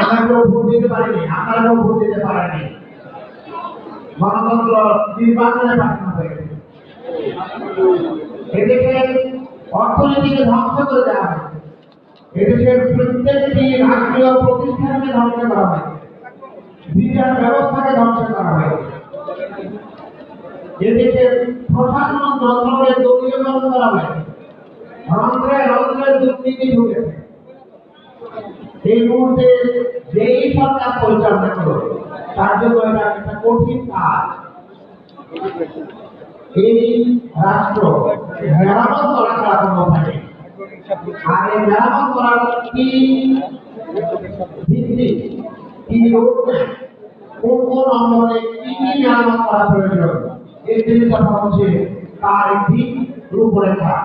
আমরা কেউ ভোট দিতে পারিনি, আপনারা কেউ ভোট দিতে পারেনি। গণতন্ত্র নির্বাচনে পাঠানো হয়েছে। এদেশে অর্থনীতিকে ধ্বংস করে দেওয়া হয়েছে। এদেশের প্রত্যেকটি রাষ্ট্রীয় প্রতিষ্ঠানকে ধ্বংস করা হয়েছে, বিচার ব্যবস্থাকে ধ্বংস করা হয়েছে। এদেশের প্রশাসন যন্ত্রকে দলীয়করণ করা হয়েছে, রন্ধ্রে রন্ধ্রে দুর্নীতি ঢুকেছে। এই মুহূর্তে যেই সরকার পরিচালনা করবে তার জন্য এটা একটা কঠিন কাজ। এই রাষ্ট্র মেরামত করা ছাড়া কোনো উপায় নেই। আর এই মেরামত করার কি ভিত্তি, কি রোডম্যাপ, কোন কোন অঙ্গনে কি কি মেরামত করা প্রয়োজন, এই জিনিসটা হচ্ছে তার একটি রূপরেখা।